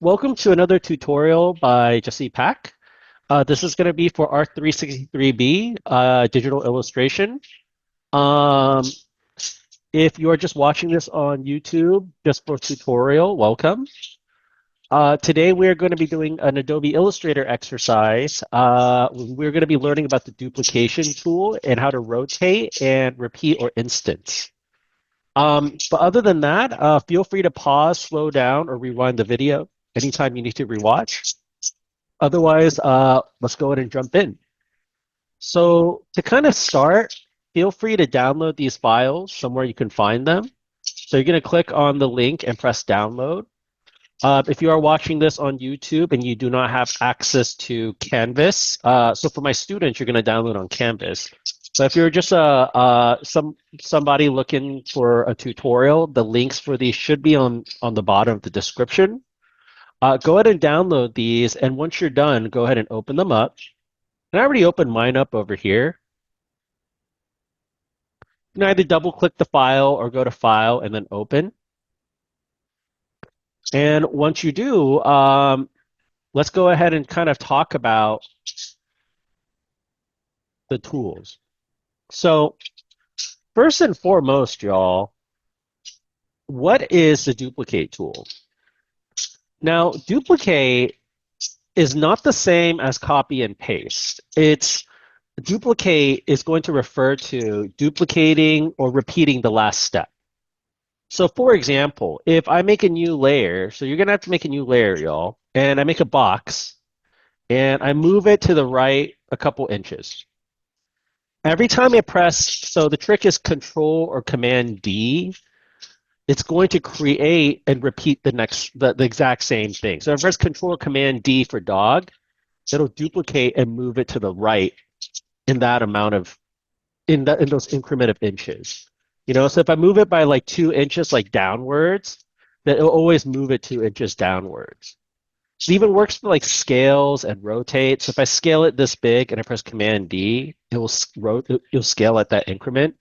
Welcome to another tutorial by Jesse Pack. This is going to be for ART363B, digital illustration. Um, if you are just watching this on YouTube, just for tutorial, welcome. Today we're going to be doing an Adobe Illustrator exercise. We're going to be learning about the duplication tool and how to rotate and repeat or instance. But other than that, feel free to pause, slow down, or rewind the video anytime you need to rewatch. Otherwise, let's go ahead and jump in. So to kind of start, feel free to download these files somewhere you can find them. So you're going to click on the link and press download. If you are watching this on YouTube and you do not have access to Canvas, so for my students, you're going to download on Canvas. So if you're just somebody looking for a tutorial, the links for these should be on the bottom of the description. Go ahead and download these, and once you're done, go ahead and open them up. And I already opened mine up over here. You can either double-click the file or go to File and then Open. And once you do, let's go ahead and kind of talk about the tools. So first and foremost, y'all, what is the duplicate tool? Now, duplicate is not the same as copy and paste. Duplicate is going to refer to duplicating or repeating the last step. So for example, if I make a new layer, so you're gonna have to make a new layer, y'all, and I make a box, and I move it to the right a couple inches. Every time I press, so the trick is Control or Command D, it's going to create and repeat the exact same thing. So if I press Control or Command D for dog, it'll duplicate and move it to the right in that amount of, in those increment of inches. You know, so if I move it by like 2 inches, like downwards, then it'll always move it 2 inches downwards. It even works for like scales and rotate. So if I scale it this big and I press Command D, it'll scale at that increment.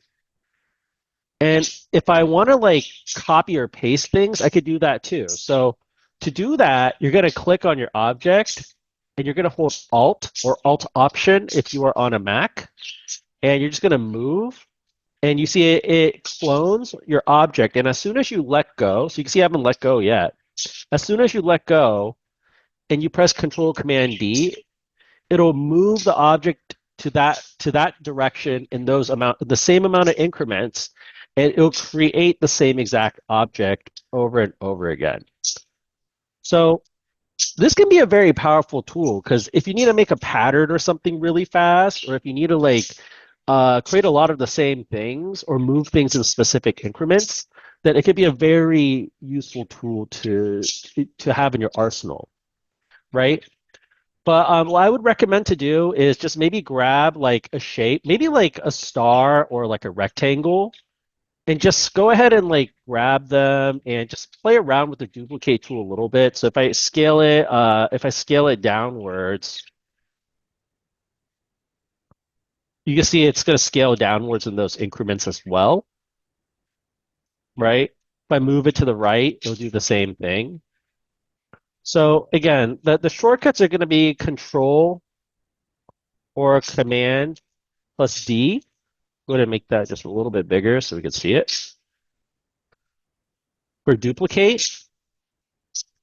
And if I want to like copy or paste things, I could do that too. So to do that, you're going to click on your object and you're going to hold Alt or Alt Option if you are on a Mac. And you're just going to move. And you see it clones your object. And as soon as you let go, so you can see I haven't let go yet. As soon as you let go and you press Control Command D, it'll move the object to that direction in the same amount of increments, and it'll create the same exact object over and over again. So this can be a very powerful tool because if you need to make a pattern or something really fast, or if you need to like create a lot of the same things or move things in specific increments, then it could be a very useful tool to have in your arsenal, right? But what I would recommend to do is just maybe grab like a shape, maybe like a star or like a rectangle, and just go ahead and like grab them and just play around with the duplicate tool a little bit. So if I scale it downwards, you can see it's going to scale downwards in those increments as well, right? If I move it to the right, it'll do the same thing. So again, the shortcuts are going to be Control or Command plus D. Go ahead and make that just a little bit bigger so we can see it. For duplicate.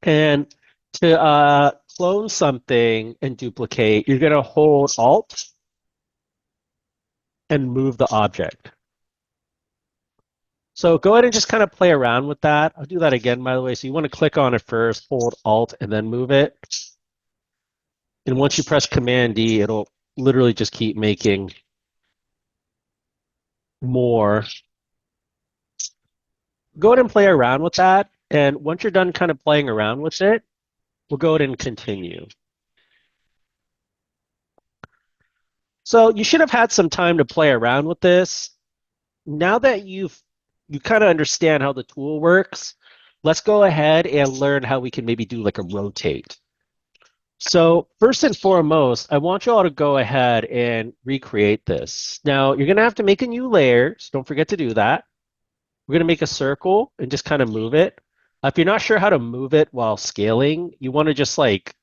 And to clone something and duplicate, you're going to hold Alt and move the object. So go ahead and just kind of play around with that. I'll do that again, by the way. So you want to click on it first, hold Alt, and then move it. And once you press Command D, it'll literally just keep making more. Go ahead and play around with that. And once you're done kind of playing around with it, we'll go ahead and continue. So you should have had some time to play around with this. Now that you kind of understand how the tool works, let's go ahead and learn how we can maybe do like a rotate. So first and foremost, I want you all to go ahead and recreate this. Now you're going to have to make a new layer, so don't forget to do that. We're going to make a circle and just kind of move it. If you're not sure how to move it while scaling, you want to just like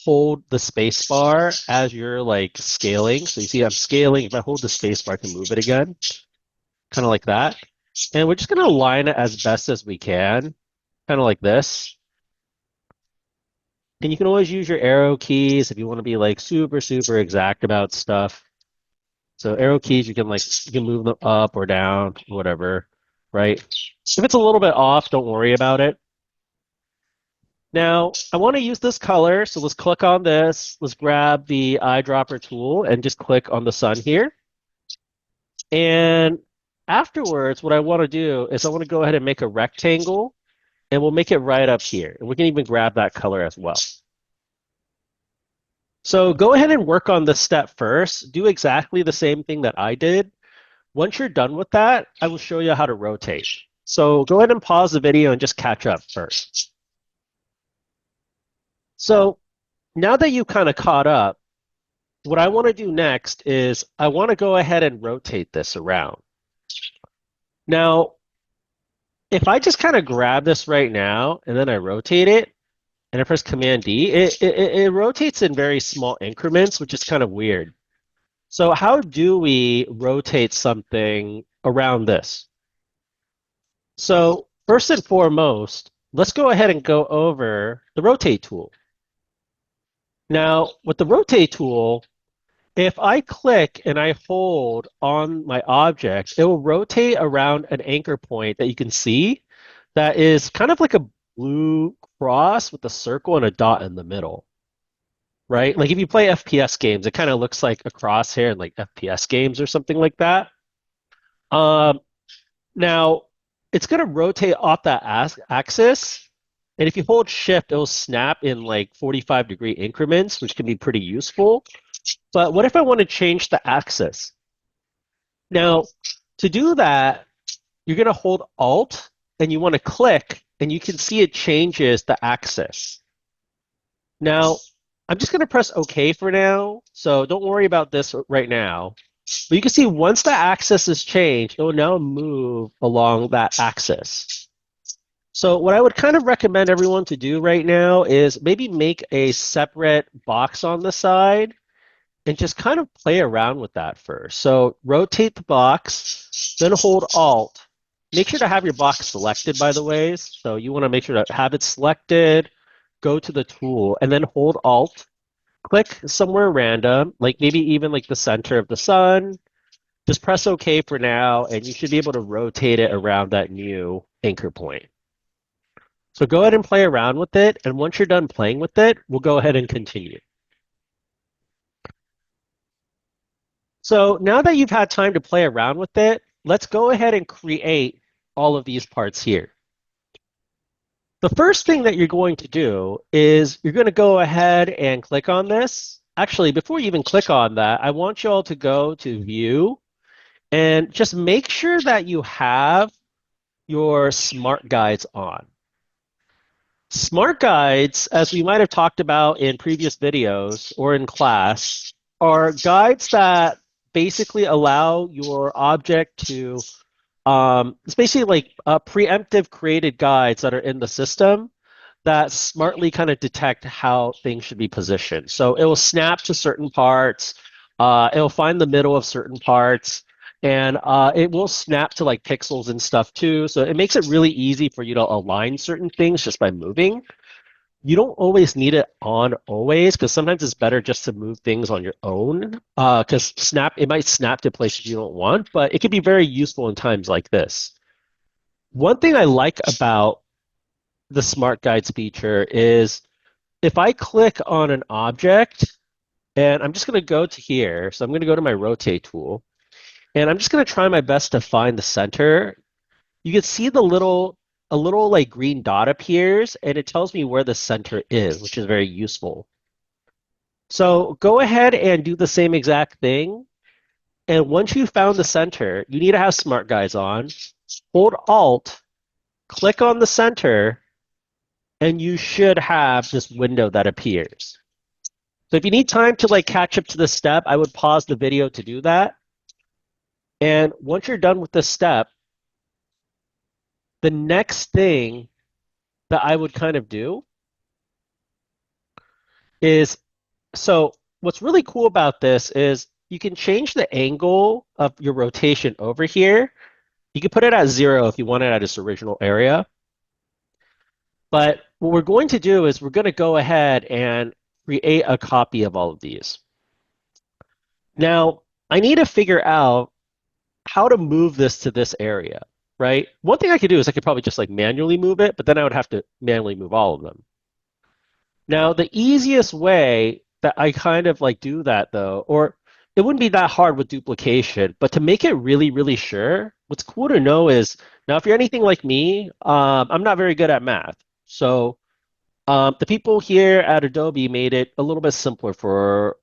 hold the space bar as you're like scaling. So you see I'm scaling. If I hold the space bar, I can move it again, kind of like that. And we're just going to align it as best as we can, kind of like this. And you can always use your arrow keys if you want to be like super, super exact about stuff. So arrow keys, you can move them up or down, whatever, right? If it's a little bit off, don't worry about it. Now, I want to use this color, so let's click on this. Let's grab the eyedropper tool and just click on the sun here. And afterwards, what I want to do is I want to go ahead and make a rectangle, and we'll make it right up here. And we can even grab that color as well. So go ahead and work on this step first. Do exactly the same thing that I did. Once you're done with that, I will show you how to rotate. So go ahead and pause the video and just catch up first. So now that you kind of caught up, what I want to do next is I want to go ahead and rotate this around. Now, if I just kind of grab this right now and then I rotate it and I press Command D, it rotates in very small increments, which is kind of weird. So how do we rotate something around this? So first and foremost, let's go ahead and go over the rotate tool. Now, with the rotate tool, if I click and I hold on my object, it will rotate around an anchor point that you can see that is kind of like a blue cross with a circle and a dot in the middle, right? Like if you play FPS games, it kind of looks like a crosshair in like FPS games or something like that. Now, it's going to rotate off that axis. And if you hold shift, it will snap in like 45-degree increments, which can be pretty useful. But what if I want to change the axis? Now, to do that, you're going to hold Alt and you want to click, and you can see it changes the axis. Now, I'm just going to press OK for now, so don't worry about this right now. But you can see once the axis is changed, it will now move along that axis. So what I would kind of recommend everyone to do right now is maybe make a separate box on the side and just kind of play around with that first. So rotate the box, then hold Alt. Make sure to have your box selected, by the way. So you want to make sure to have it selected, go to the tool, and then hold Alt. Click somewhere random, like maybe even like the center of the sun. Just press OK for now, and you should be able to rotate it around that new anchor point. So go ahead and play around with it, and once you're done playing with it, we'll go ahead and continue. So now that you've had time to play around with it, let's go ahead and create all of these parts here. The first thing that you're going to do is you're going to go ahead and click on this. Actually, before you even click on that, I want you all to go to View and just make sure that you have your smart guides on. Smart guides, as we might have talked about in previous videos or in class, are guides that basically allow your object to, it's basically like preemptive created guides that are in the system that smartly kind of detect how things should be positioned. So it will snap to certain parts, it will find the middle of certain parts, and it will snap to like pixels and stuff too. So it makes it really easy for you to align certain things just by moving. You don't always need it on always, because sometimes it's better just to move things on your own, because it might snap to places you don't want, but it can be very useful in times like this. One thing I like about the Smart Guides feature is if I click on an object, and I'm just going to go to here, so I'm going to go to my rotate tool, and I'm just going to try my best to find the center. You can see a little like green dot appears, and it tells me where the center is, which is very useful. So go ahead and do the same exact thing. And once you've found the center, you need to have Smart Guides on. Hold Alt, click on the center, and you should have this window that appears. So if you need time to like catch up to the step, I would pause the video to do that. And once you're done with this step, the next thing that I would kind of do is so what's really cool about this is you can change the angle of your rotation over here. You can put it at 0 if you want it at its original area. But what we're going to do is we're going to go ahead and create a copy of all of these. Now, I need to figure out how to move this to this area, right? One thing I could do is I could probably just like manually move it, but then I would have to manually move all of them. Now, the easiest way that I kind of like do that though, or it wouldn't be that hard with duplication, but to make it really, really sure, what's cool to know is now if you're anything like me, I'm not very good at math. So the people here at Adobe made it a little bit simpler for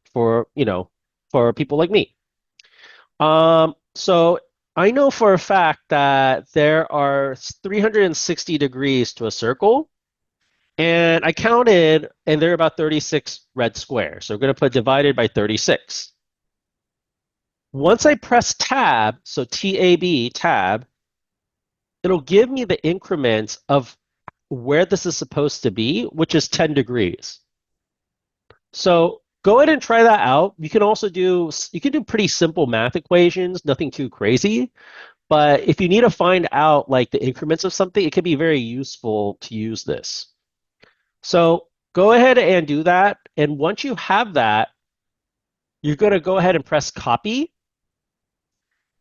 people like me. So I know for a fact that there are 360 degrees to a circle, and I counted, and there are about 36 red squares. So we're going to put divided by 36. Once I press tab, so TAB, tab, it'll give me the increments of where this is supposed to be, which is 10 degrees. So go ahead and try that out. You can do pretty simple math equations, nothing too crazy. But if you need to find out like the increments of something, it can be very useful to use this. So go ahead and do that. And once you have that, you're going to go ahead and press copy.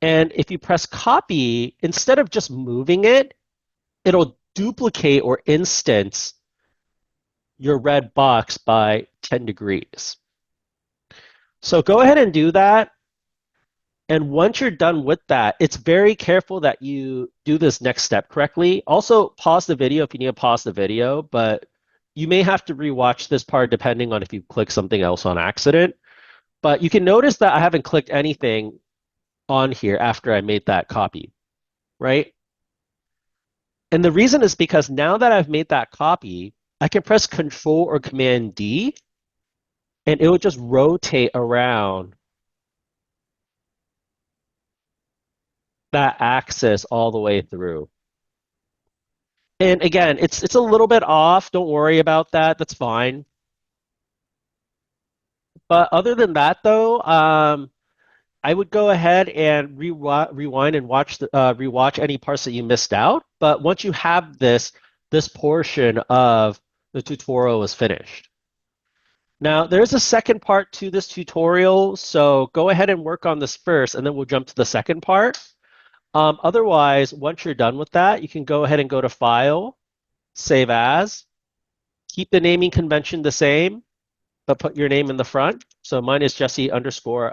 And if you press copy, instead of just moving it, it'll duplicate or instance your red box by 10 degrees. So go ahead and do that. And once you're done with that, it's very careful that you do this next step correctly. Also, pause the video if you need to pause the video, but you may have to rewatch this part depending on if you click something else on accident. But you can notice that I haven't clicked anything on here after I made that copy, right? And the reason is because now that I've made that copy, I can press Control or Command D, and it will just rotate around that axis all the way through. And again, it's a little bit off. Don't worry about that. That's fine. But other than that, though, I would go ahead and rewind and rewatch any parts that you missed out. But once you have this portion of the tutorial is finished. Now, there's a second part to this tutorial, so go ahead and work on this first, and then we'll jump to the second part. Otherwise, once you're done with that, you can go ahead and go to File, Save As, keep the naming convention the same, but put your name in the front. So mine is Jesse underscore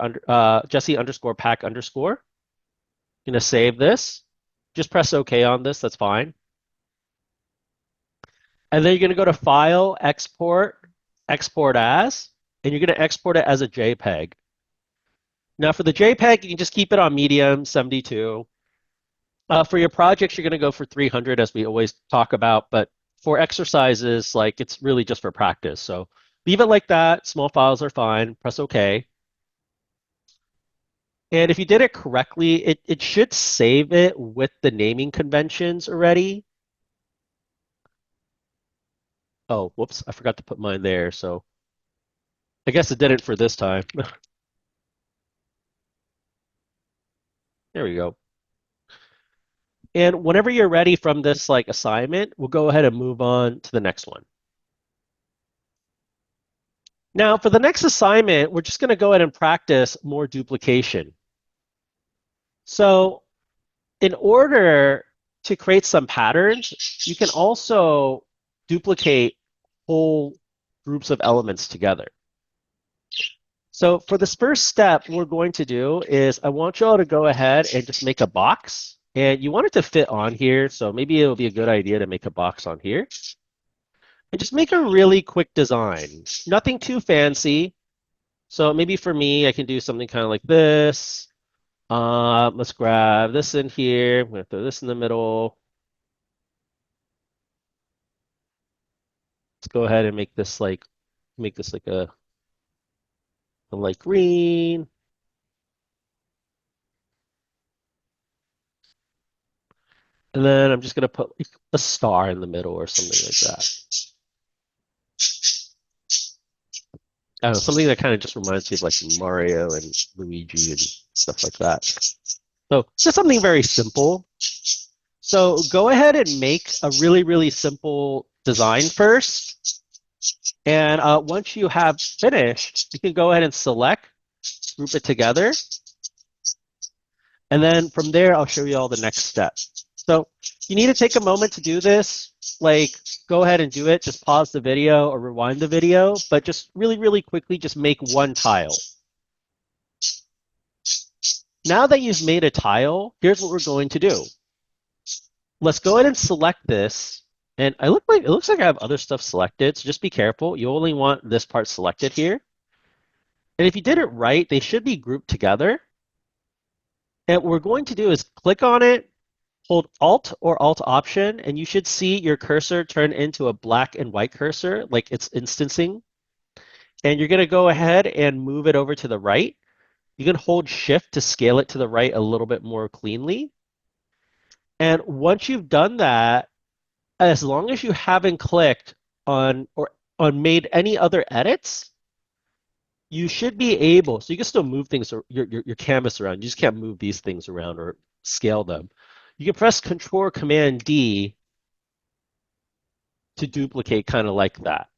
pack underscore. I'm gonna save this. Just press OK on this. That's fine. And then you're gonna go to File, Export, Export As, and you're gonna export it as a JPEG. Now for the JPEG, you can just keep it on medium 72. For your projects, you're gonna go for 300 as we always talk about, but for exercises, like it's really just for practice. So leave it like that. Small files are fine. Press OK. And if you did it correctly, it should save it with the naming conventions already. Oh, whoops, I forgot to put mine there. So I guess it didn't for this time. There we go. And whenever you're ready from this like assignment, we'll go ahead and move on to the next one. Now for the next assignment, we're just going to go ahead and practice more duplication. So in order to create some patterns, you can also duplicate whole groups of elements together. So for this first step, what we're going to do is I want you all to go ahead and just make a box. And you want it to fit on here, so maybe it'll be a good idea to make a box on here. And just make a really quick design. Nothing too fancy. So maybe for me, I can do something kind of like this. Let's grab this in here. I'm going to throw this in the middle. Let's go ahead and make this like a light green. And then I'm just going to put like a star in the middle or something like that. I don't know, something that kind of just reminds me of like Mario and Luigi and stuff like that. So just something very simple. So go ahead and make a really, really simple design first. And once you have finished, you can go ahead and select, group it together. And then from there, I'll show you all the next steps. So you need to take a moment to do this. Like, go ahead and do it. Just pause the video or rewind the video, but just really, really quickly, just make one tile. Now that you've made a tile, here's what we're going to do. Let's go ahead and select this. And it looks like I have other stuff selected, so just be careful. You only want this part selected here. And if you did it right, they should be grouped together. And what we're going to do is click on it, hold Alt or Alt Option, and you should see your cursor turn into a black and white cursor, like it's instancing. And you're going to go ahead and move it over to the right. You can hold Shift to scale it to the right a little bit more cleanly. And once you've done that, as long as you haven't clicked on or on made any other edits, you should be able, so you can still move things, or your canvas around. You just can't move these things around or scale them. You can press Control or Command D to duplicate kind of like that.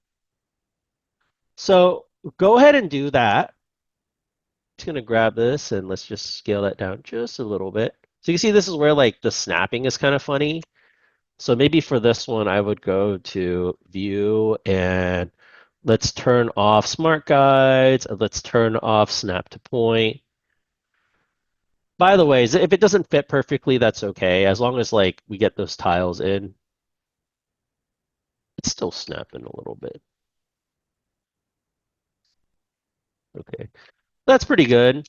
So go ahead and do that. I'm just going to grab this and let's just scale that down just a little bit. So you can see this is where like the snapping is kind of funny. So maybe for this one, I would go to View and let's turn off Smart Guides and let's turn off Snap to Point. By the way, if it doesn't fit perfectly, that's okay. As long as like we get those tiles in, it's still snapping a little bit. Okay, that's pretty good.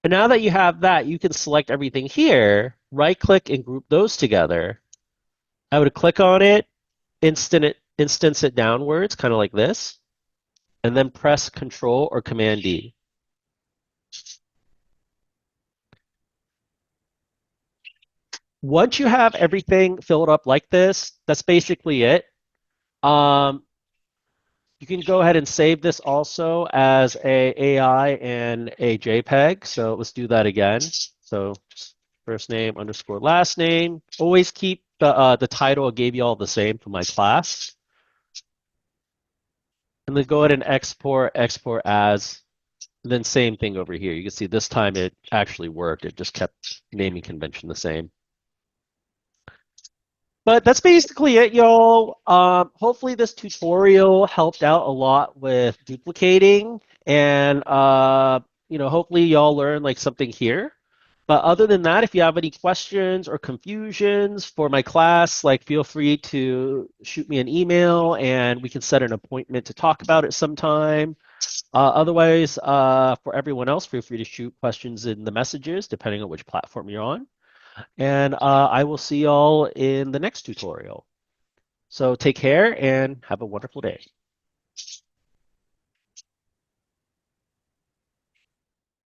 And now that you have that, you can select everything here, right click and group those together. I would click on it, instance it downwards, kind of like this, and then press Control or Command D. Once you have everything filled up like this, that's basically it. You can go ahead and save this also as a AI and a JPEG. So let's do that again. So just first name underscore last name. Always keep the title I gave you all the same for my class. And then go ahead and export as. And then same thing over here. You can see this time it actually worked. It just kept naming convention the same. But that's basically it, y'all. Hopefully this tutorial helped out a lot with duplicating, and hopefully y'all learned like something here. But other than that, if you have any questions or confusions for my class, like feel free to shoot me an email and we can set an appointment to talk about it sometime. Otherwise, for everyone else, feel free to shoot questions in the messages, depending on which platform you're on. And I will see y'all in the next tutorial. So take care and have a wonderful day.